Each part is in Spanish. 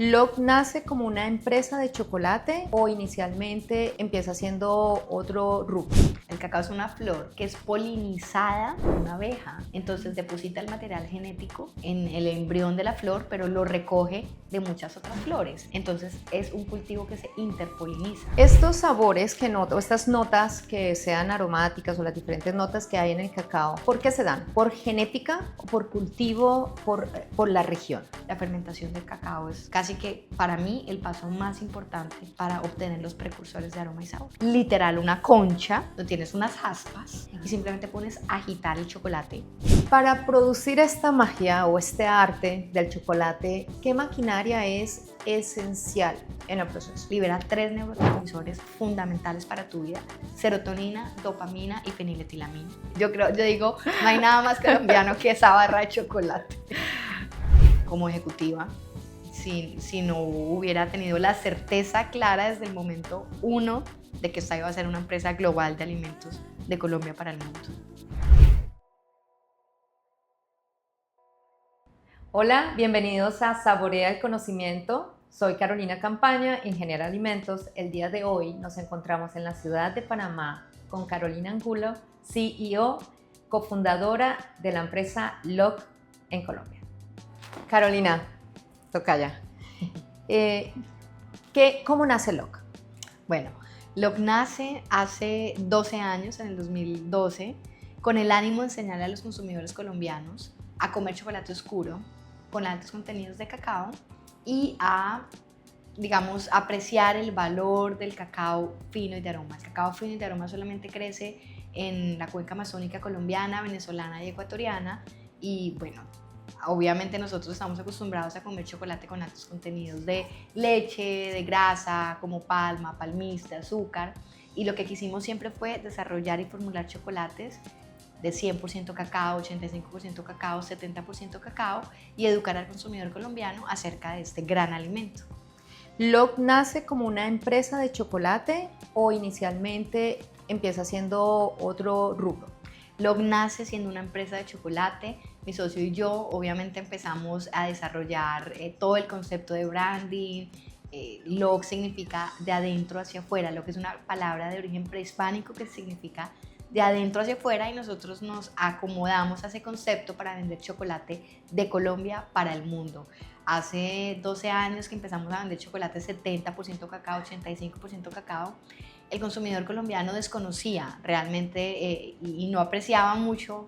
¿Log nace como una empresa de chocolate o inicialmente empieza siendo otro rubro? El cacao es una flor que es polinizada por una abeja, entonces deposita el material genético en el embrión de la flor, pero lo recoge de muchas otras flores. Entonces es un cultivo que se interpoliniza. Estos sabores que noto, o estas notas que sean aromáticas o las diferentes notas que hay en el cacao, ¿por qué se dan? ¿Por genética, por cultivo, por la región? La fermentación del cacao es casi que para mí el paso más importante para obtener los precursores de aroma y sabor. Literal, una concha donde tienes unas aspas y simplemente pones a agitar el chocolate. Para producir esta magia o este arte del chocolate, ¿qué maquinaria es esencial en el proceso? Libera 3 neurotransmisores fundamentales para tu vida: serotonina, dopamina y feniletilamina. Yo digo, no hay nada más colombiano que esa barra de chocolate. Como ejecutiva, si no hubiera tenido la certeza clara desde el momento 1 de que esta iba a ser una empresa global de alimentos de Colombia para el mundo. Hola, bienvenidos a Saborea el Conocimiento. Soy Carolina Campaña, ingeniera de alimentos. El día de hoy nos encontramos en la ciudad de Panamá con Carolina Angulo, CEO, cofundadora de la empresa Log en Colombia. Carolina, tocaya. ¿Cómo nace Log? Bueno, Log nace hace 12 años, en el 2012, con el ánimo de enseñarle a los consumidores colombianos a comer chocolate oscuro con altos contenidos de cacao y a, digamos, apreciar el valor del cacao fino y de aroma. El cacao fino y de aroma solamente crece en la cuenca amazónica colombiana, venezolana y ecuatoriana, y bueno, obviamente nosotros estamos acostumbrados a comer chocolate con altos contenidos de leche, de grasa, como palma, palmista, azúcar, y lo que quisimos siempre fue desarrollar y formular chocolates de 100% cacao, 85% cacao, 70% cacao, y educar al consumidor colombiano acerca de este gran alimento. ¿Log nace como una empresa de chocolate o inicialmente empieza siendo otro rubro? Log nace siendo una empresa de chocolate. Mi socio y yo obviamente empezamos a desarrollar todo el concepto de branding. Log significa de adentro hacia afuera. Log es una palabra de origen prehispánico que significa de adentro hacia afuera, y nosotros nos acomodamos a ese concepto para vender chocolate de Colombia para el mundo. Hace 12 años que empezamos a vender chocolate 70% cacao, 85% cacao. El consumidor colombiano desconocía realmente y no apreciaba mucho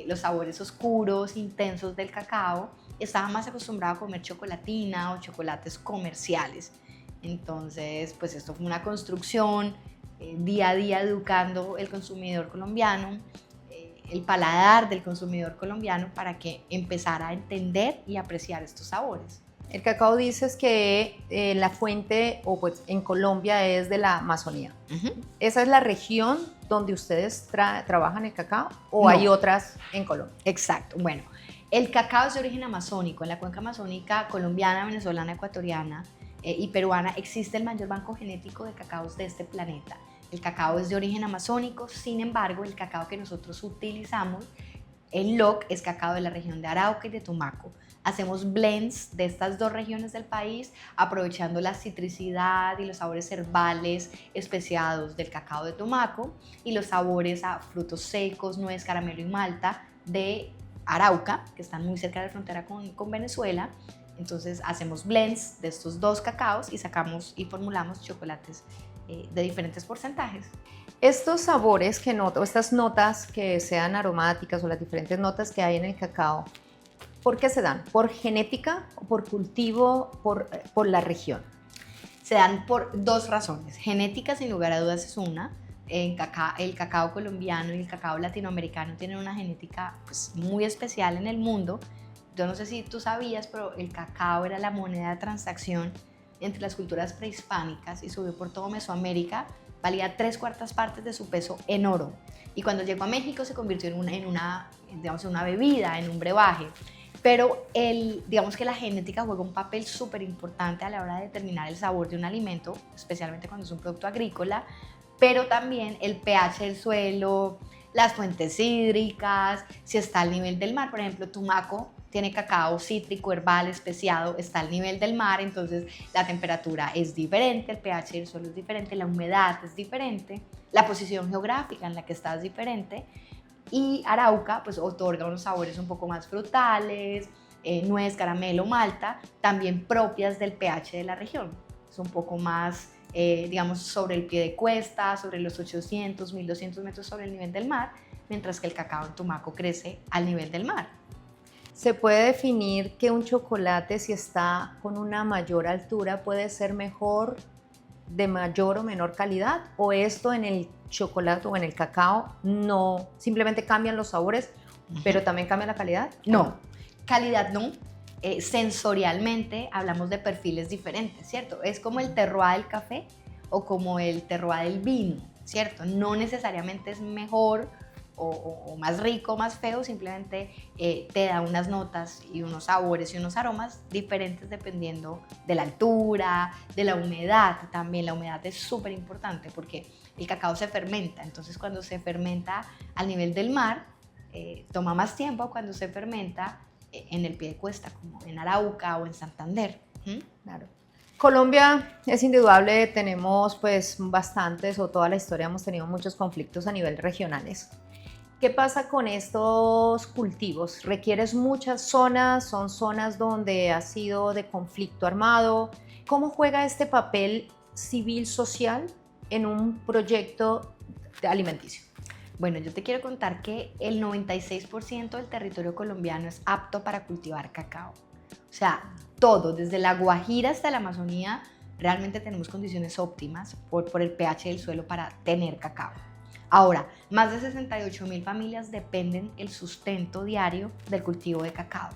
los sabores oscuros, intensos del cacao. Estaba más acostumbrado a comer chocolatina o chocolates comerciales. Entonces, pues esto fue una construcción, día a día educando el consumidor colombiano, el paladar del consumidor colombiano, para que empezara a entender y apreciar estos sabores. El cacao dices que la fuente, o pues en Colombia, es de la Amazonía. ¿Esa es la región donde ustedes trabajan el cacao o No. hay otras en Colombia? Exacto. Bueno, el cacao es de origen amazónico. En la cuenca amazónica colombiana, venezolana, ecuatoriana y peruana existe el mayor banco genético de cacaos de este planeta. El cacao es de origen amazónico. Sin embargo, el cacao que nosotros utilizamos, el Log, es cacao de la región de Arauca y de Tumaco. Hacemos blends de estas dos regiones del país, aprovechando la citricidad y los sabores herbales especiados del cacao de Tumaco y los sabores a frutos secos, nuez, caramelo y malta de Arauca, que están muy cerca de la frontera con Venezuela. Entonces hacemos blends de estos dos cacaos y sacamos y formulamos chocolates de diferentes porcentajes. Estos sabores que noto, estas notas que sean aromáticas o las diferentes notas que hay en el cacao, ¿por qué se dan? ¿Por genética, por cultivo, por la región? Se dan por dos razones. Genética, sin lugar a dudas, es una. El cacao colombiano y el cacao latinoamericano tienen una genética pues muy especial en el mundo. Yo no sé si tú sabías, pero el cacao era la moneda de transacción entre las culturas prehispánicas y subió por todo Mesoamérica. Valía 3/4 partes de su peso en oro. Y cuando llegó a México se convirtió en una bebida, en un brebaje. Pero digamos que la genética juega un papel súper importante a la hora de determinar el sabor de un alimento, especialmente cuando es un producto agrícola, pero también el pH del suelo, las fuentes hídricas, si está al nivel del mar. Por ejemplo, Tumaco tiene cacao cítrico, herbal, especiado, está al nivel del mar, entonces la temperatura es diferente, el pH del suelo es diferente, la humedad es diferente, la posición geográfica en la que está es diferente, y Arauca pues otorga unos sabores un poco más frutales, nuez, caramelo, malta, también propias del pH de la región. Es un poco más, digamos, sobre el pie de cuesta, sobre los 800, 1200 metros sobre el nivel del mar, mientras que el cacao en Tumaco crece al nivel del mar. ¿Se puede definir que un chocolate, si está con una mayor altura, puede ser mejor, de mayor o menor calidad? ¿O esto en el chocolate o en el cacao no, simplemente cambian los sabores, pero también cambia la calidad? No, calidad no. Sensorialmente hablamos de perfiles diferentes, ¿cierto? Es como el terroir del café o como el terroir del vino, ¿cierto? No necesariamente es mejor o más rico, más feo, simplemente te da unas notas y unos sabores y unos aromas diferentes dependiendo de la altura, de la humedad también. La humedad es súper importante porque el cacao se fermenta, entonces cuando se fermenta al nivel del mar, toma más tiempo cuando se fermenta en el pie de cuesta, como en Arauca o en Santander. Claro. Colombia es indudable, tenemos pues bastantes, o toda la historia hemos tenido muchos conflictos a nivel regionales. ¿Qué pasa con estos cultivos? ¿Requieres muchas zonas? ¿Son zonas donde ha sido de conflicto armado? ¿Cómo juega este papel civil social en un proyecto alimenticio? Bueno, yo te quiero contar que el 96% del territorio colombiano es apto para cultivar cacao. O sea, todo, desde la Guajira hasta la Amazonía, realmente tenemos condiciones óptimas por el pH del suelo para tener cacao. Ahora, más de 68,000 familias dependen el sustento diario del cultivo de cacao.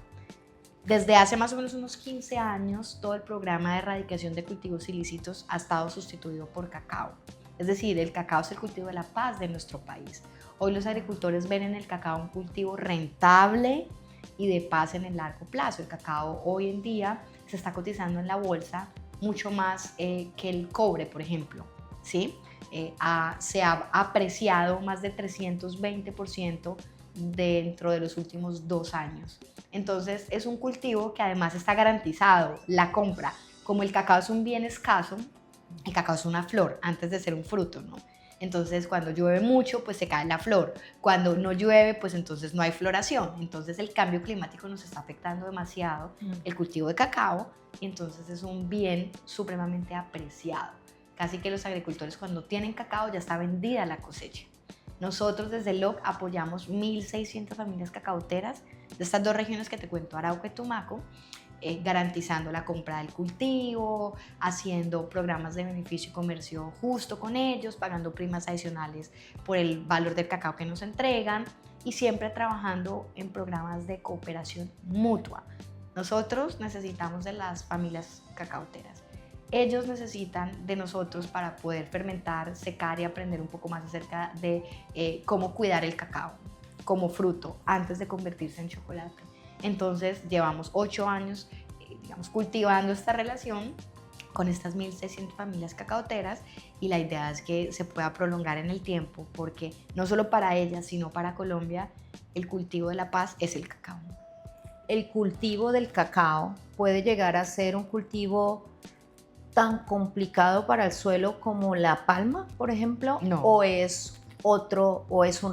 Desde hace más o menos unos 15 años, todo el programa de erradicación de cultivos ilícitos ha estado sustituido por cacao. Es decir, el cacao es el cultivo de la paz de nuestro país. Hoy los agricultores ven en el cacao un cultivo rentable y de paz en el largo plazo. El cacao hoy en día se está cotizando en la bolsa mucho más que el cobre, por ejemplo, ¿sí? Se ha apreciado más de 320% dentro de los últimos 2 años. Entonces es un cultivo que además está garantizado la compra. Como el cacao es un bien escaso, el cacao es una flor antes de ser un fruto, ¿no? Entonces cuando llueve mucho pues se cae la flor, cuando no llueve pues entonces no hay floración, entonces el cambio climático nos está afectando demasiado el cultivo de cacao y entonces es un bien supremamente apreciado. Casi que los agricultores cuando tienen cacao ya está vendida la cosecha. Nosotros desde LOC apoyamos 1.600 familias cacauteras de estas 2 regiones que te cuento, Arauca y Tumaco, garantizando la compra del cultivo, haciendo programas de beneficio y comercio justo con ellos, pagando primas adicionales por el valor del cacao que nos entregan y siempre trabajando en programas de cooperación mutua. Nosotros necesitamos de las familias cacauteras. Ellos necesitan de nosotros para poder fermentar, secar y aprender un poco más acerca de cómo cuidar el cacao como fruto antes de convertirse en chocolate. Entonces llevamos 8 años digamos, cultivando esta relación con estas 1.600 familias cacauteras y la idea es que se pueda prolongar en el tiempo porque no solo para ellas sino para Colombia el cultivo de la paz es el cacao. ¿El cultivo del cacao puede llegar a ser un cultivo tan complicado para el suelo como la palma, por ejemplo? No. ¿O es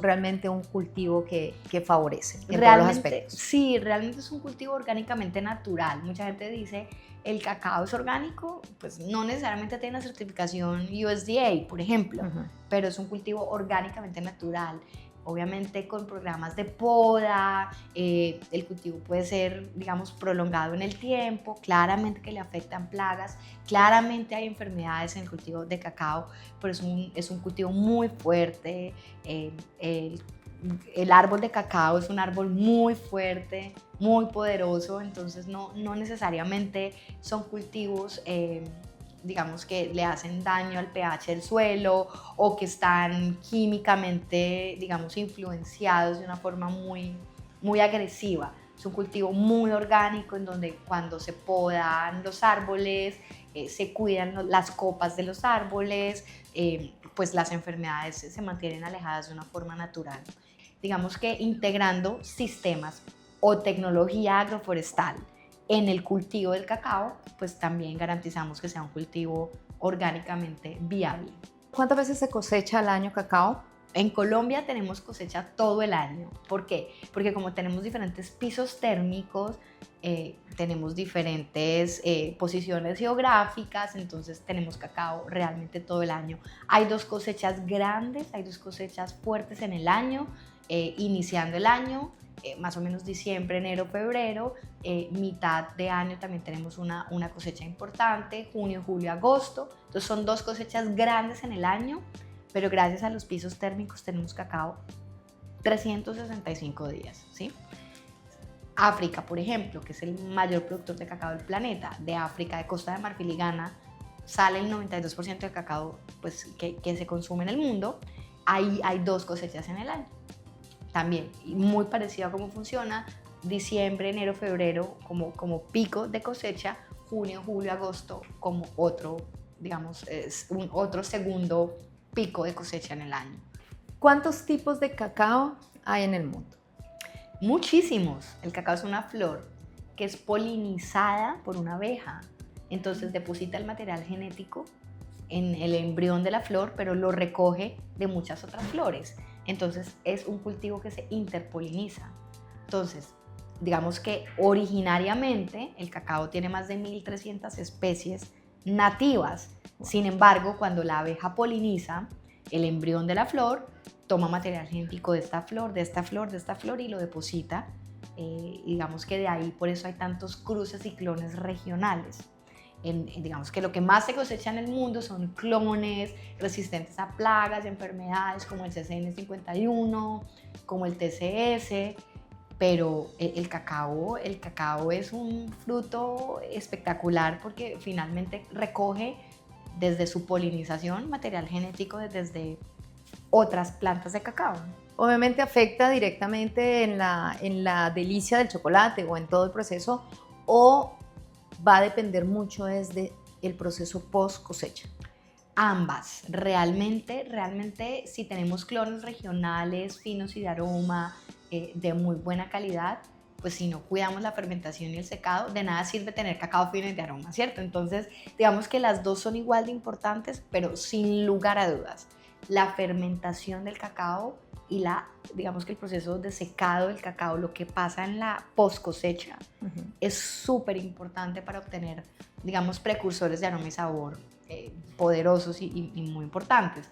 realmente un cultivo que favorece en Realmente, todos los aspectos? Sí, realmente es un cultivo orgánicamente natural. Mucha gente dice, ¿el cacao es orgánico? Pues no necesariamente tiene una certificación USDA, por ejemplo, pero es un cultivo orgánicamente natural. Obviamente con programas de poda, el cultivo puede ser, digamos, prolongado en el tiempo, claramente que le afectan plagas, claramente hay enfermedades en el cultivo de cacao, pero es un cultivo muy fuerte, el árbol de cacao es un árbol muy fuerte, muy poderoso, entonces no necesariamente son cultivos digamos que le hacen daño al pH del suelo o que están químicamente, digamos, influenciados de una forma muy agresiva. Es un cultivo muy orgánico en donde cuando se podan los árboles, se cuidan las copas de los árboles, pues las enfermedades se mantienen alejadas de una forma natural. Digamos que integrando sistemas o tecnología agroforestal en el cultivo del cacao, pues también garantizamos que sea un cultivo orgánicamente viable. ¿Cuántas veces se cosecha al año cacao? En Colombia tenemos cosecha todo el año. ¿Por qué? Porque como tenemos diferentes pisos térmicos, tenemos diferentes posiciones geográficas, entonces tenemos cacao realmente todo el año. Hay dos cosechas grandes, hay dos cosechas fuertes en el año, iniciando el año, más o menos diciembre, enero, febrero, mitad de año también tenemos una cosecha importante, junio, julio, agosto. Entonces son dos cosechas grandes en el año, pero gracias a los pisos térmicos tenemos cacao 365 días, ¿sí? África, por ejemplo, que es el mayor productor de cacao del planeta, de África, de Costa de Marfil y Ghana, sale el 92% del cacao pues, que se consume en el mundo. Ahí hay dos cosechas en el año. También, muy parecido a cómo funciona, diciembre, enero, febrero como pico de cosecha, junio, julio, agosto como otro, digamos, otro segundo pico de cosecha en el año. ¿Cuántos tipos de cacao hay en el mundo? Muchísimos. El cacao es una flor que es polinizada por una abeja. Entonces deposita el material genético en el embrión de la flor, pero lo recoge de muchas otras flores. Entonces es un cultivo que se interpoliniza. Entonces, digamos que originariamente el cacao tiene más de 1.300 especies nativas. Sin embargo, cuando la abeja poliniza el embrión de la flor, toma material genético de esta flor, de esta flor, de esta flor y lo deposita. Digamos que de ahí por eso hay tantos cruces y clones regionales. Digamos que lo que más se cosecha en el mundo son clones resistentes a plagas y enfermedades como el CCN51, como el TCS, pero el cacao es un fruto espectacular porque finalmente recoge desde su polinización material genético desde otras plantas de cacao. Obviamente afecta directamente en la delicia del chocolate o en todo el proceso, o va a depender mucho desde el proceso post cosecha. Ambas, realmente si tenemos clones regionales, finos y de aroma, de muy buena calidad, pues si no cuidamos la fermentación y el secado, de nada sirve tener cacao fino y de aroma, ¿cierto? Entonces, digamos que las dos son igual de importantes, pero sin lugar a dudas, la fermentación del cacao y digamos que el proceso de secado del cacao, lo que pasa en la post cosecha, es súper importante para obtener, digamos, precursores de aroma y sabor poderosos y muy importantes.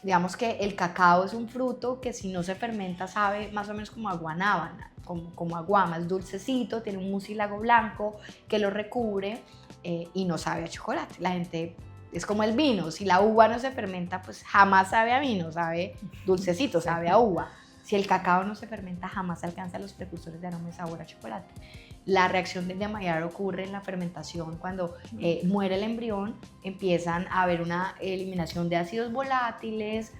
Digamos que el cacao es un fruto que si no se fermenta sabe más o menos como a guanábana, como a guama, es dulcecito, tiene un mucílago blanco que lo recubre y no sabe a chocolate. La gente es como el vino, si la uva no se fermenta pues jamás sabe a vino, sabe dulcecito, sabe a uva. Si el cacao no se fermenta jamás alcanza los precursores de aroma y sabor a chocolate. La reacción de Maillard ocurre en la fermentación cuando muere el embrión, empiezan a haber una eliminación de ácidos volátiles,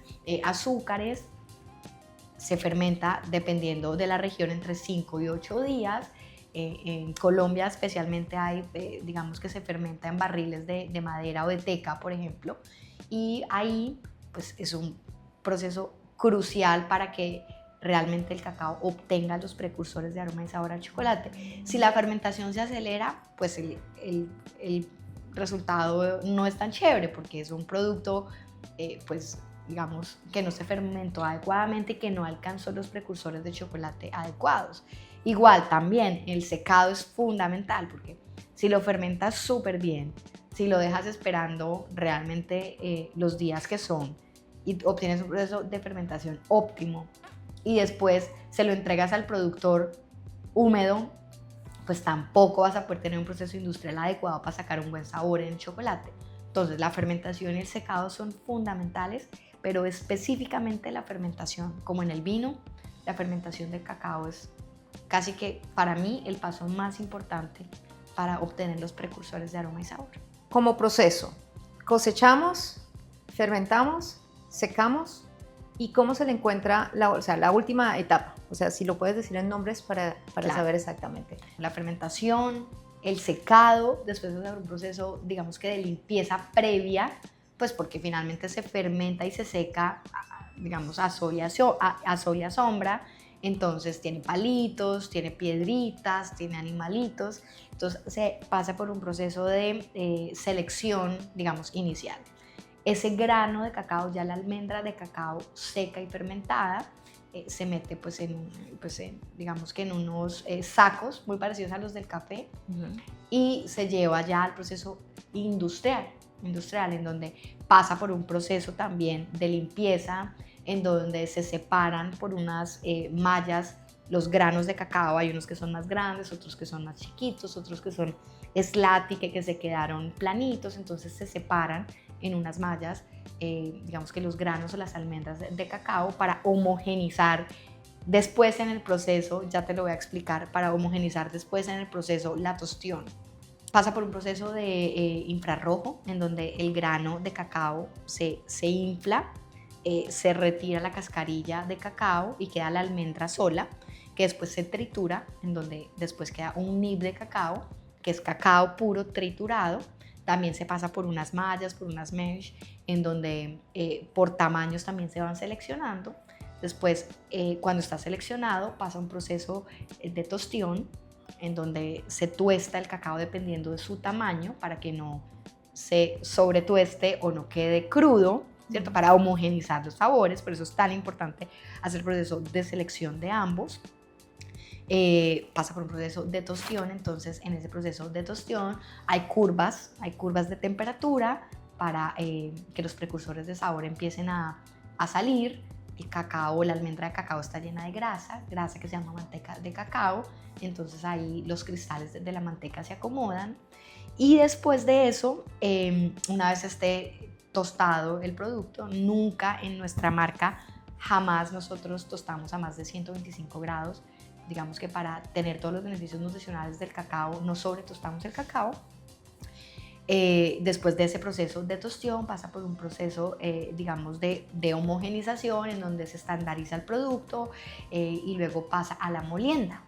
azúcares, se fermenta dependiendo de la región entre 5 y 8 días. En Colombia especialmente hay, digamos que se fermenta en barriles de madera o de teca, por ejemplo, y ahí pues es un proceso crucial para que realmente el cacao obtenga los precursores de aroma y sabor al chocolate. Si la fermentación se acelera, pues el resultado no es tan chévere porque es un producto, pues digamos, que no se fermentó adecuadamente y que no alcanzó los precursores de chocolate adecuados. Igual también el secado es fundamental porque si lo fermentas súper bien, si lo dejas esperando realmente los días que son y obtienes un proceso de fermentación óptimo y después se lo entregas al productor húmedo, pues tampoco vas a poder tener un proceso industrial adecuado para sacar un buen sabor en el chocolate. Entonces la fermentación y el secado son fundamentales, pero específicamente la fermentación, como en el vino, la fermentación del cacao es casi que para mí el paso más importante para obtener los precursores de aroma y sabor. Como proceso, cosechamos, fermentamos, secamos, ¿y cómo se le encuentra la última etapa? O sea, si lo puedes decir en nombres para Claro. saber exactamente. La fermentación, el secado, después de un proceso, digamos que de limpieza previa, pues porque finalmente se fermenta y se seca, digamos, a sol y a sombra, Entonces tiene palitos, tiene piedritas, tiene animalitos. Entonces se pasa por un proceso de selección, digamos, inicial. Ese grano de cacao, ya la almendra de cacao seca y fermentada, se mete digamos que en unos sacos muy parecidos a los del café, y se lleva ya al proceso industrial, en donde pasa por un proceso también de limpieza, en donde se separan por unas mallas los granos de cacao. Hay unos que son más grandes, otros que son más chiquitos, otros que son slati, que se quedaron planitos, entonces se separan en unas mallas, digamos que los granos o las almendras de cacao, para homogenizar después en el proceso, ya te lo voy a explicar, para homogenizar después en el proceso la tostión. Pasa por un proceso de infrarrojo, en donde el grano de cacao se infla, se retira la cascarilla de cacao y queda la almendra sola, que después se tritura, en donde después queda un nib de cacao, que es cacao puro triturado. También se pasa por unas mallas, por unas mesh, en donde por tamaños también se van seleccionando. Después, cuando está seleccionado, pasa un proceso de tostión, en donde se tuesta el cacao dependiendo de su tamaño, para que no se sobretueste o no quede crudo, ¿cierto? Para homogenizar los sabores. Por eso es tan importante hacer el proceso de selección de ambos. Pasa por un proceso de tostión. Entonces, en ese proceso de tostión hay curvas de temperatura para que los precursores de sabor empiecen a salir. El cacao, la almendra de cacao está llena de grasa que se llama manteca de cacao. Entonces ahí los cristales de la manteca se acomodan, y después de eso, una vez esté tostado el producto, nunca en nuestra marca, jamás nosotros tostamos a más de 125 grados. Digamos que para tener todos los beneficios nutricionales del cacao, no sobretostamos el cacao. Después de ese proceso de tostión pasa por un proceso, digamos, de homogenización, en donde se estandariza el producto, y luego pasa a la molienda.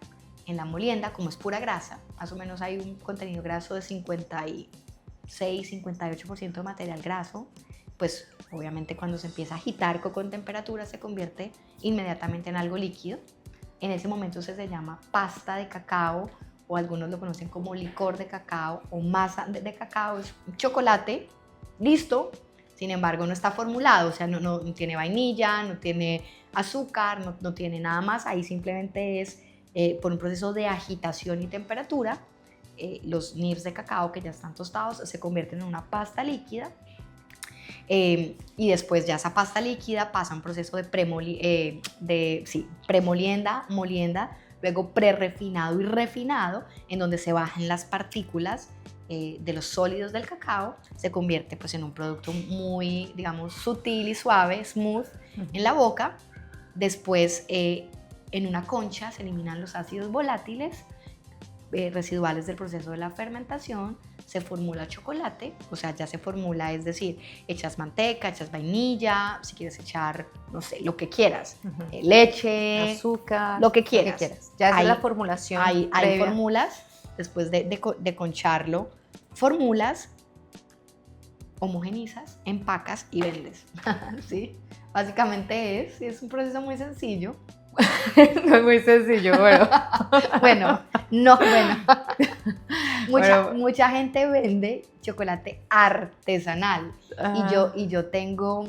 En la molienda, como es pura grasa, más o menos hay un contenido graso de 56-58% de material graso, pues obviamente cuando se empieza a agitar con temperatura se convierte inmediatamente en algo líquido. En ese momento se llama pasta de cacao, o algunos lo conocen como licor de cacao o masa de cacao. Es un chocolate listo, sin embargo no está formulado, o sea, no tiene vainilla, no tiene azúcar, no tiene nada más. Ahí simplemente es por un proceso de agitación y temperatura, los nibs de cacao que ya están tostados se convierten en una pasta líquida, y después ya esa pasta líquida pasa a un proceso de premolienda, molienda, luego prerefinado y refinado, en donde se bajan las partículas de los sólidos del cacao. Se convierte pues en un producto muy, digamos, sutil y suave, smooth en la boca. Después, en una concha se eliminan los ácidos volátiles residuales del proceso de la fermentación. Se formula chocolate, o sea, ya se formula, es decir, echas manteca, echas vainilla, si quieres echar, no sé, lo que quieras, leche, azúcar, lo que quieras. Ya es la formulación. Hay formulas, después de concharlo, formulas, homogenizas, empacas y vendes. ¿Sí? Básicamente es un proceso muy sencillo. No es muy sencillo, bueno. Mucha gente vende chocolate artesanal. Y yo tengo,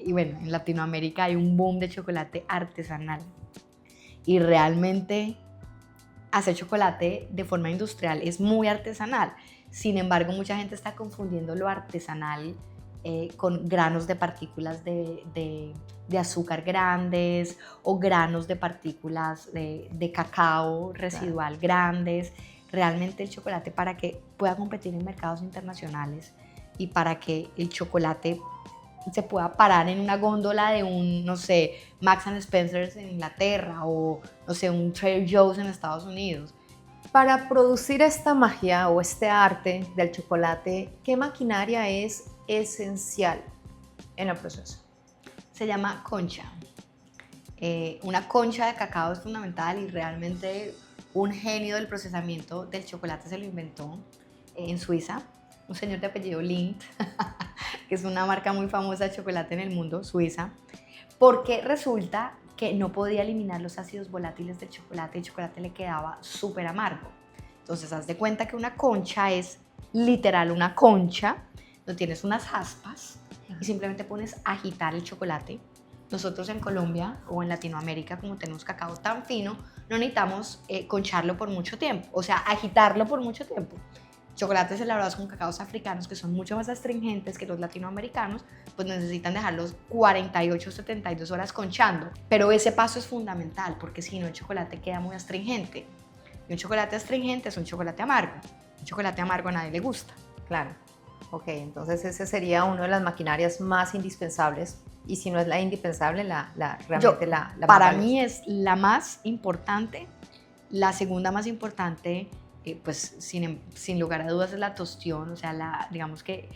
y bueno, en Latinoamérica hay un boom de chocolate artesanal. Y realmente hacer chocolate de forma industrial es muy artesanal. Sin embargo, mucha gente está confundiendo lo artesanal con granos de partículas de azúcar grandes, o granos de partículas de cacao residual grandes. Realmente el chocolate, para que pueda competir en mercados internacionales y para que el chocolate se pueda parar en una góndola de un, no sé, Marks and Spencer en Inglaterra, o no sé, un Trader Joe's en Estados Unidos. Para producir esta magia o este arte del chocolate, ¿qué maquinaria es esencial en el proceso? Se llama concha. Una concha de cacao es fundamental, y realmente un genio del procesamiento del chocolate se lo inventó en Suiza, un señor de apellido Lindt, que es una marca muy famosa de chocolate en el mundo, suiza, porque resulta que no podía eliminar los ácidos volátiles del chocolate y el chocolate le quedaba súper amargo. Entonces, haz de cuenta que una concha es literal una concha, donde tienes unas aspas y simplemente pones a agitar el chocolate. Nosotros en Colombia o en Latinoamérica, como tenemos cacao tan fino, no necesitamos concharlo por mucho tiempo, o sea, agitarlo por mucho tiempo. Chocolates elaborados con cacaos africanos, que son mucho más astringentes que los latinoamericanos, pues necesitan dejarlos 48 o 72 horas conchando. Pero ese paso es fundamental, porque si no el chocolate queda muy astringente. Y un chocolate astringente es un chocolate amargo. Un chocolate amargo a nadie le gusta. Claro. Ok, entonces ese sería una de las maquinarias más indispensables. Y si no es la indispensable, realmente la para más mí valiosa. es la más importante. La segunda más importante, pues sin lugar a dudas, es la tostión. O sea, digamos que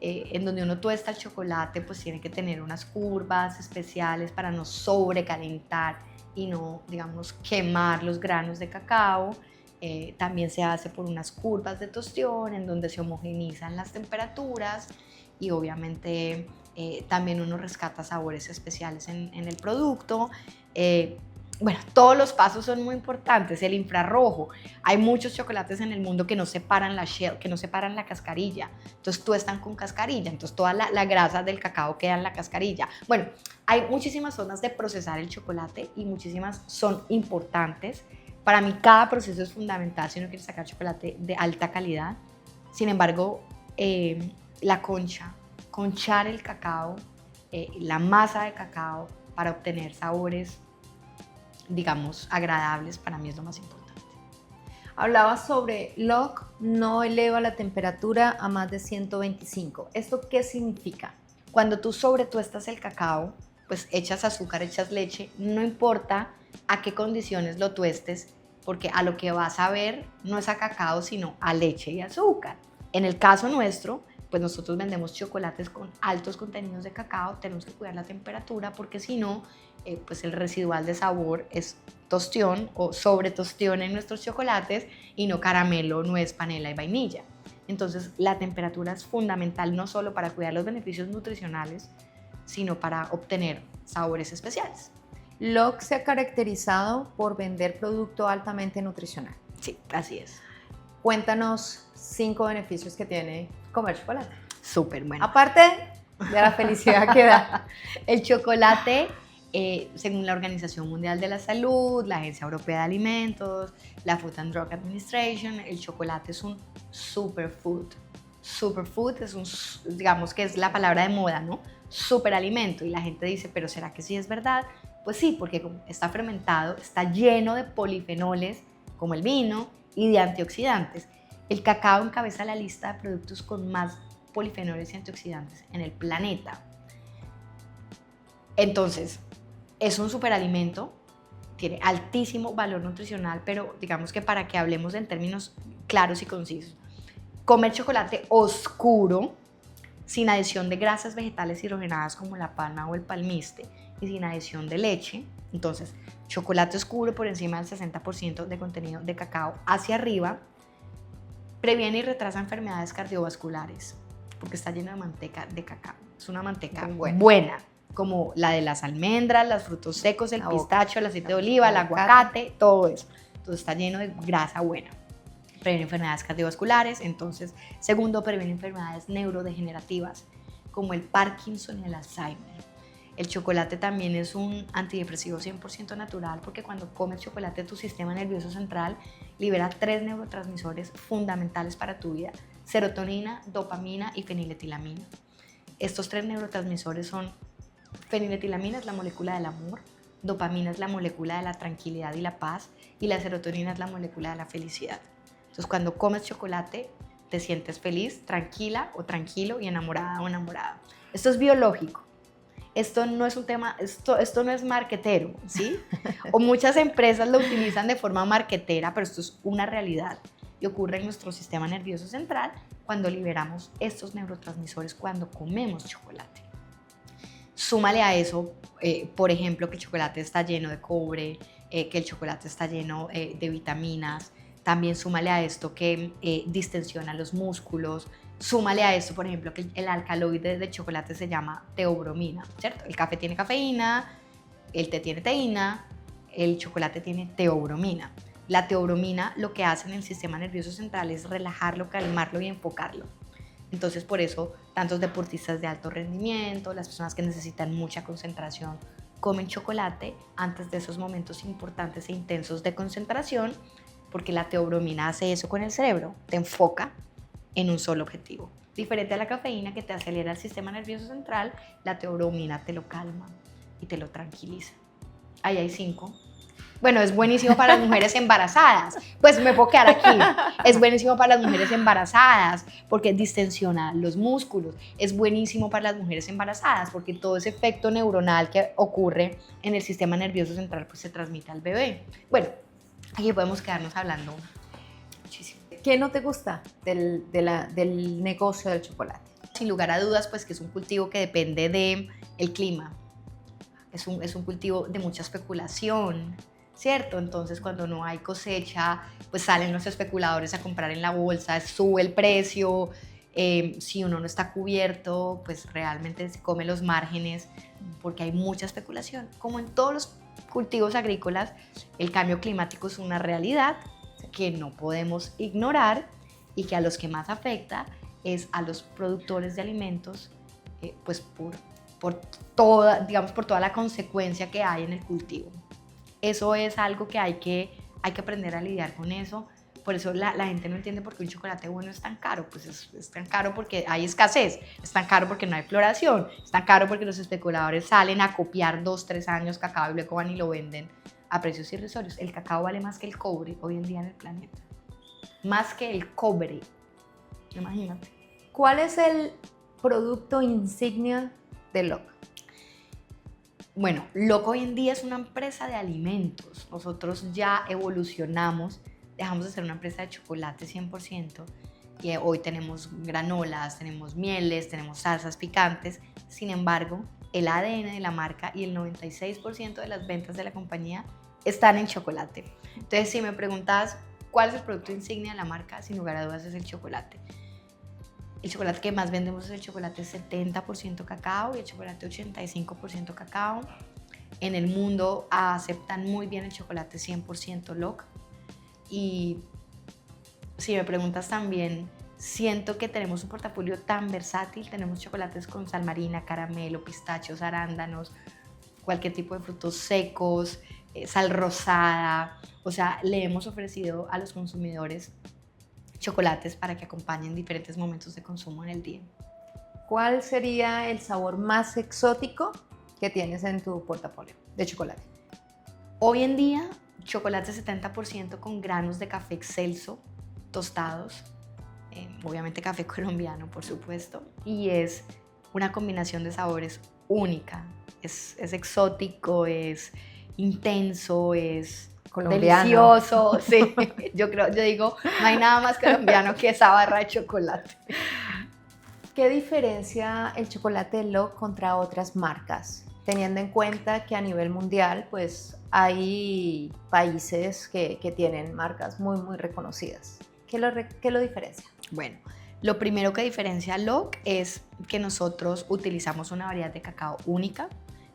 en donde uno tuesta el chocolate, pues tiene que tener unas curvas especiales para no sobrecalentar y no, digamos, quemar los granos de cacao. También se hace por unas curvas de tostión en donde se homogenizan las temperaturas y obviamente también uno rescata sabores especiales en el producto. Bueno, todos los pasos son muy importantes. El infrarrojo. Hay muchos chocolates en el mundo que no separan la shell, que no separan la cascarilla. Entonces tuestan con cascarilla. Entonces toda la grasa del cacao queda en la cascarilla. Bueno, hay muchísimas formas de procesar el chocolate y muchísimas son importantes. Para mí cada proceso es fundamental si uno quiere sacar chocolate de alta calidad. Sin embargo, la conchar el cacao, la masa de cacao para obtener sabores, digamos, agradables, para mí es lo más importante. Hablabas sobre log no eleva la temperatura a más de 125. ¿Esto qué significa? Cuando tú sobretuestas el cacao, pues echas azúcar, echas leche, no importa a qué condiciones lo tuestes, porque a lo que vas a ver no es a cacao, sino a leche y azúcar. En el caso nuestro, pues nosotros vendemos chocolates con altos contenidos de cacao, tenemos que cuidar la temperatura porque si no, pues el residual de sabor es tostión o sobre tostión en nuestros chocolates y no caramelo, nuez, panela y vainilla. Entonces la temperatura es fundamental no solo para cuidar los beneficios nutricionales, sino para obtener sabores especiales. Log se ha caracterizado por vender producto altamente nutricional. Sí, así es. Cuéntanos 5 beneficios que tiene comer chocolate. Súper bueno. Aparte de la felicidad que da. El chocolate, según la Organización Mundial de la Salud, la Agencia Europea de Alimentos, la Food and Drug Administration, el chocolate es un superfood. Superfood digamos que es la palabra de moda, ¿no? Superalimento. Y la gente dice, pero ¿será que sí es verdad? Pues sí, porque como está fermentado, está lleno de polifenoles, como el vino, y de antioxidantes. El cacao encabeza la lista de productos con más polifenoles y antioxidantes en el planeta. Entonces, es un superalimento, tiene altísimo valor nutricional, pero digamos que para que hablemos en términos claros y concisos, comer chocolate oscuro, sin adición de grasas vegetales hidrogenadas como la palma o el palmiste y sin adición de leche. Entonces, chocolate oscuro por encima del 60% de contenido de cacao hacia arriba, previene y retrasa enfermedades cardiovasculares porque está lleno de manteca de cacao. Es una manteca buena, como la de las almendras, los frutos secos, el pistacho, el aceite de oliva, el aguacate, todo eso. Entonces está lleno de grasa buena. Previene enfermedades cardiovasculares. Entonces, segundo, previene enfermedades neurodegenerativas como el Parkinson y el Alzheimer. El chocolate también es un antidepresivo 100% natural porque cuando comes chocolate tu sistema nervioso central libera 3 neurotransmisores fundamentales para tu vida: serotonina, dopamina y feniletilamina. Estos 3 neurotransmisores son: feniletilamina es la molécula del amor, dopamina es la molécula de la tranquilidad y la paz y la serotonina es la molécula de la felicidad. Entonces cuando comes chocolate te sientes feliz, tranquila o tranquilo y enamorada o enamorado. Esto es biológico. Esto no es un tema, esto no es marquetero, ¿sí? O muchas empresas lo utilizan de forma marquetera, pero esto es una realidad y ocurre en nuestro sistema nervioso central cuando liberamos estos neurotransmisores cuando comemos chocolate. Súmale a eso, por ejemplo, que el chocolate está lleno de cobre, que el chocolate está lleno de vitaminas. También súmale a esto que distensiona los músculos. Súmale a esto, por ejemplo, que el alcaloide del chocolate se llama teobromina, ¿cierto? El café tiene cafeína, el té tiene teína, el chocolate tiene teobromina. La teobromina lo que hace en el sistema nervioso central es relajarlo, calmarlo y enfocarlo. Entonces, por eso, tantos deportistas de alto rendimiento, las personas que necesitan mucha concentración, comen chocolate antes de esos momentos importantes e intensos de concentración, porque la teobromina hace eso con el cerebro, te enfoca en un solo objetivo. Diferente a la cafeína que te acelera el sistema nervioso central, la teobromina te lo calma y te lo tranquiliza. Ahí hay 5. Bueno, es buenísimo para las mujeres embarazadas. Pues me puedo quedar aquí. Es buenísimo para las mujeres embarazadas porque distensiona los músculos. Es buenísimo para las mujeres embarazadas porque todo ese efecto neuronal que ocurre en el sistema nervioso central pues se transmite al bebé. Bueno, aquí podemos quedarnos hablando muchísimo. ¿Qué no te gusta del negocio del chocolate? Sin lugar a dudas, pues que es un cultivo que depende del clima. Es un cultivo de mucha especulación, ¿cierto? Entonces, cuando no hay cosecha, pues salen los especuladores a comprar en la bolsa, sube el precio. Si uno no está cubierto, pues realmente se come los márgenes porque hay mucha especulación. Como en todos los cultivos agrícolas, el cambio climático es una realidad que no podemos ignorar y que a los que más afecta es a los productores de alimentos, pues por toda la consecuencia que hay en el cultivo. Eso es algo que hay que aprender a lidiar con eso. Por eso la gente no entiende por qué un chocolate bueno es tan caro. Pues es tan caro porque hay escasez, es tan caro porque no hay floración, es tan caro porque los especuladores salen a copiar 2-3 años cacao y luego van y lo venden a precios irrisorios. El cacao vale más que el cobre hoy en día en el planeta. Más que el cobre. Imagínate. ¿Cuál es el producto insignia de LOC? Bueno, LOC hoy en día es una empresa de alimentos. Nosotros ya evolucionamos, dejamos de ser una empresa de chocolate 100%. Y hoy tenemos granolas, tenemos mieles, tenemos salsas picantes. Sin embargo, el ADN de la marca y el 96% de las ventas de la compañía están en chocolate. Entonces, si me preguntas cuál es el producto insignia de la marca, sin lugar a dudas es el chocolate. El chocolate que más vendemos es el chocolate 70% cacao y el chocolate 85% cacao. En el mundo aceptan muy bien el chocolate 100% LOC. Y si me preguntas también, siento que tenemos un portafolio tan versátil. Tenemos chocolates con sal marina, caramelo, pistachos, arándanos, cualquier tipo de frutos secos, sal rosada. O sea, le hemos ofrecido a los consumidores chocolates para que acompañen diferentes momentos de consumo en el día. ¿Cuál sería el sabor más exótico que tienes en tu portafolio de chocolate? Hoy en día, chocolate 70% con granos de café excelso tostados, obviamente café colombiano, por supuesto, y es una combinación de sabores única. Es exótico, es intenso, es colombiano. Delicioso, sí. Yo digo, no hay nada más colombiano que esa barra de chocolate. ¿Qué diferencia el chocolate LOC contra otras marcas? Teniendo en cuenta que a nivel mundial, pues hay países que tienen marcas muy, muy reconocidas. ¿Qué lo diferencia? Bueno, lo primero que diferencia a LOC es que nosotros utilizamos una variedad de cacao única,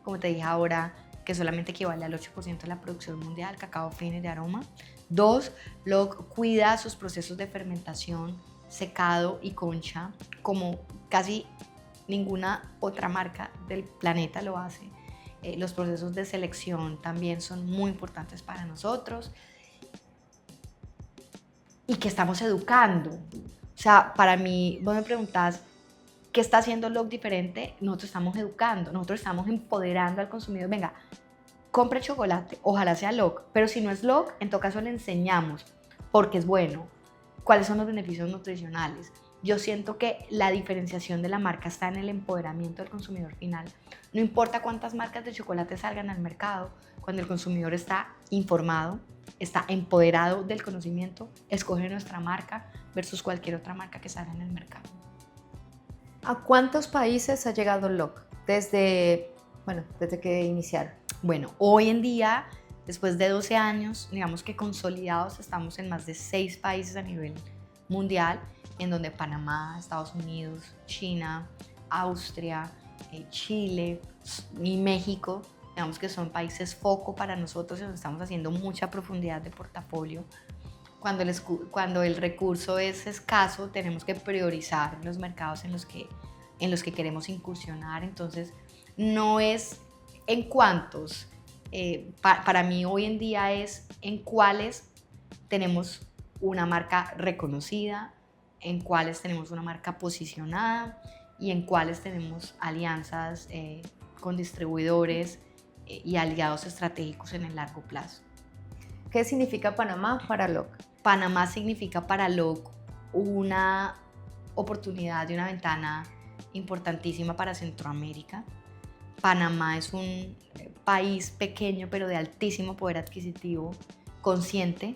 como te dije ahora, que solamente equivale al 8% de la producción mundial, cacao fino y de aroma. 2, LOC cuida sus procesos de fermentación, secado y concha, como casi ninguna otra marca del planeta lo hace. Los procesos de selección también son muy importantes para nosotros. Y que estamos educando. O sea, para mí, vos me preguntás, ¿qué está haciendo LOC diferente? Nosotros estamos educando, nosotros estamos empoderando al consumidor. Venga, compre chocolate, ojalá sea LOC, pero si no es LOC, en todo caso le enseñamos por qué es bueno, cuáles son los beneficios nutricionales. Yo siento que la diferenciación de la marca está en el empoderamiento del consumidor final. No importa cuántas marcas de chocolate salgan al mercado, cuando el consumidor está informado, está empoderado del conocimiento, escoge nuestra marca versus cualquier otra marca que salga en el mercado. ¿A cuántos países ha llegado LOC desde que iniciaron? Bueno, hoy en día, después de 12 años, digamos que consolidados, estamos en más de 6 países a nivel mundial, en donde Panamá, Estados Unidos, China, Austria, Chile y México digamos que son países foco para nosotros y donde estamos haciendo mucha profundidad de portafolio. Cuando el recurso es escaso, tenemos que priorizar los mercados en los que queremos incursionar. Entonces, no es en cuántos, para mí hoy en día es en cuáles tenemos una marca reconocida, en cuáles tenemos una marca posicionada y en cuáles tenemos alianzas con distribuidores y aliados estratégicos en el largo plazo. ¿Qué significa Panamá para LOC? Panamá significa para LOC una oportunidad y una ventana importantísima para Centroamérica. Panamá es un país pequeño pero de altísimo poder adquisitivo, consciente.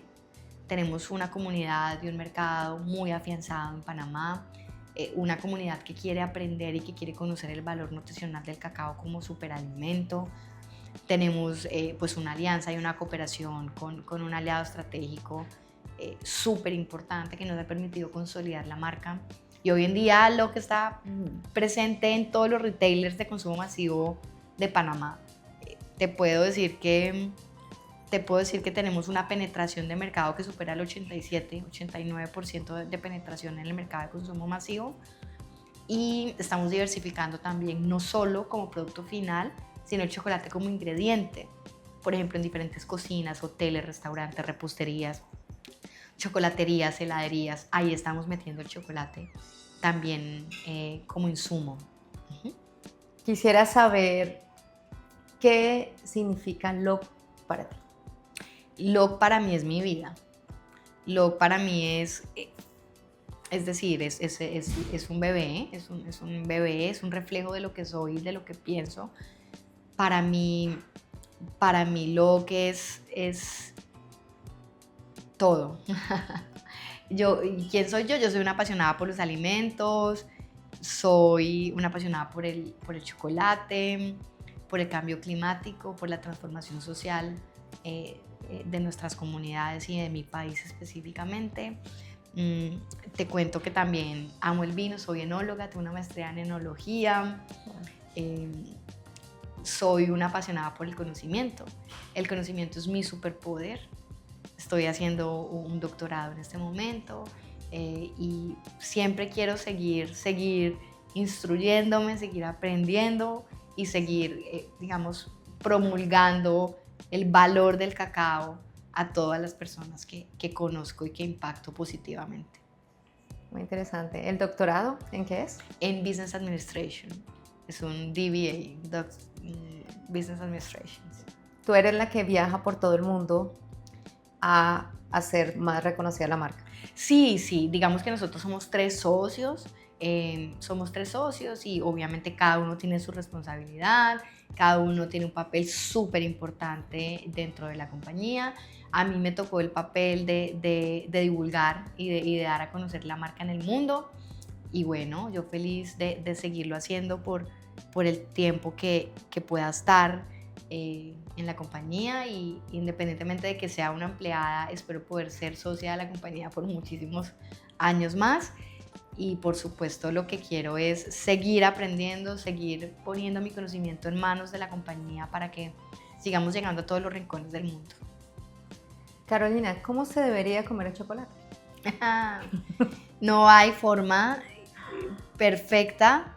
Tenemos una comunidad y un mercado muy afianzado en Panamá, una comunidad que quiere aprender y que quiere conocer el valor nutricional del cacao como superalimento. Tenemos pues una alianza y una cooperación con un aliado estratégico súper importante que nos ha permitido consolidar la marca. Y hoy en día lo que está presente en todos los retailers de consumo masivo de Panamá. Te puedo decir que tenemos una penetración de mercado que supera el 87-89% de penetración en el mercado de consumo masivo. Y estamos diversificando también, no solo como producto final, sino el chocolate como ingrediente. Por ejemplo, en diferentes cocinas, hoteles, restaurantes, reposterías, chocolaterías, heladerías, ahí estamos metiendo el chocolate también como insumo. Quisiera saber qué significa LOC para ti. LOC para mí es mi vida. LOC para mí es decir, es un bebé, es un bebé, es un reflejo de lo que soy, de lo que pienso. Para mí LOC es todo. ¿Quién soy yo? Yo soy una apasionada por los alimentos, soy una apasionada por el chocolate, por el cambio climático, por la transformación social de nuestras comunidades y de mi país específicamente. Te cuento que también amo el vino, soy enóloga, tengo una maestría en enología. Soy una apasionada por el conocimiento. El conocimiento es mi superpoder. Estoy haciendo un doctorado en este momento y siempre quiero seguir instruyéndome, seguir aprendiendo y seguir, digamos, promulgando el valor del cacao a todas las personas que conozco y que impacto positivamente. Muy interesante. ¿El doctorado en qué es? En Business Administration. Es un DBA, Business Administration. Tú eres la que viaja por todo el mundo a hacer más reconocida la marca. Sí, digamos que nosotros somos tres socios y obviamente cada uno tiene su responsabilidad, cada uno tiene un papel súper importante dentro de la compañía. A mí me tocó el papel de divulgar y de dar a conocer la marca en el mundo y bueno, yo feliz de seguirlo haciendo por el tiempo que pueda estar en la compañía y independientemente de que sea una empleada, espero poder ser socia de la compañía por muchísimos años más y por supuesto lo que quiero es seguir aprendiendo, seguir poniendo mi conocimiento en manos de la compañía para que sigamos llegando a todos los rincones del mundo. Carolina, ¿cómo se debería comer el chocolate? No hay forma perfecta.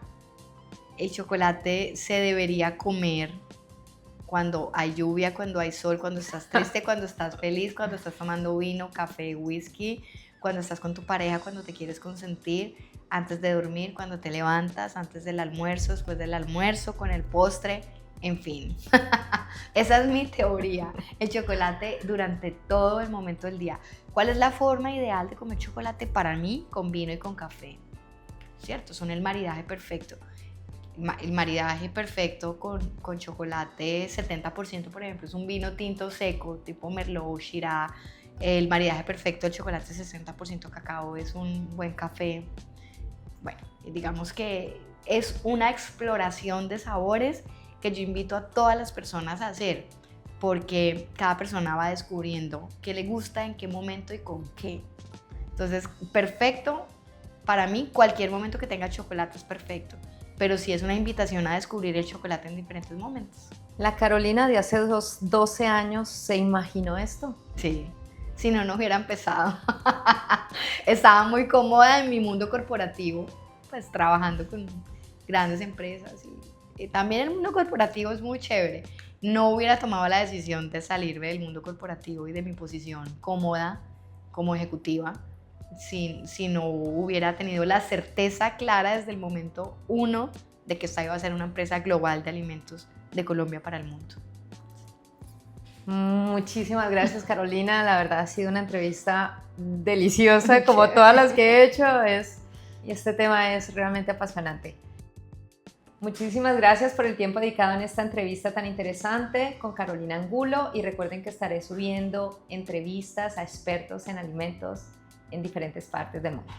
El chocolate se debería comer cuando hay lluvia, cuando hay sol, cuando estás triste, cuando estás feliz, cuando estás tomando vino, café, whisky, cuando estás con tu pareja, cuando te quieres consentir, antes de dormir, cuando te levantas, antes del almuerzo, después del almuerzo, con el postre, en fin. Esa es mi teoría. El chocolate durante todo el momento del día. ¿Cuál es la forma ideal de comer chocolate para mí? Con vino y con café. ¿Cierto? Son el maridaje perfecto. El maridaje perfecto con chocolate 70%, por ejemplo, es un vino tinto seco, tipo Merlot, Shiraz. El maridaje perfecto del chocolate 60% cacao es un buen café. Bueno, digamos que es una exploración de sabores que yo invito a todas las personas a hacer, porque cada persona va descubriendo qué le gusta, en qué momento y con qué. Entonces, perfecto, para mí cualquier momento que tenga chocolate es perfecto, pero sí es una invitación a descubrir el chocolate en diferentes momentos. La Carolina de hace 12 años se imaginó esto. Sí, si no, no hubiera empezado. Estaba muy cómoda en mi mundo corporativo, pues trabajando con grandes empresas. Y también el mundo corporativo es muy chévere. No hubiera tomado la decisión de salirme del mundo corporativo y de mi posición cómoda como ejecutiva si no hubiera tenido la certeza clara desde el momento uno de que esta iba a ser una empresa global de alimentos de Colombia para el mundo. Muchísimas gracias, Carolina. La verdad ha sido una entrevista deliciosa, como todas las que he hecho, y este tema es realmente apasionante. Muchísimas gracias por el tiempo dedicado en esta entrevista tan interesante con Carolina Angulo, y recuerden que estaré subiendo entrevistas a expertos en alimentos en diferentes partes del mundo.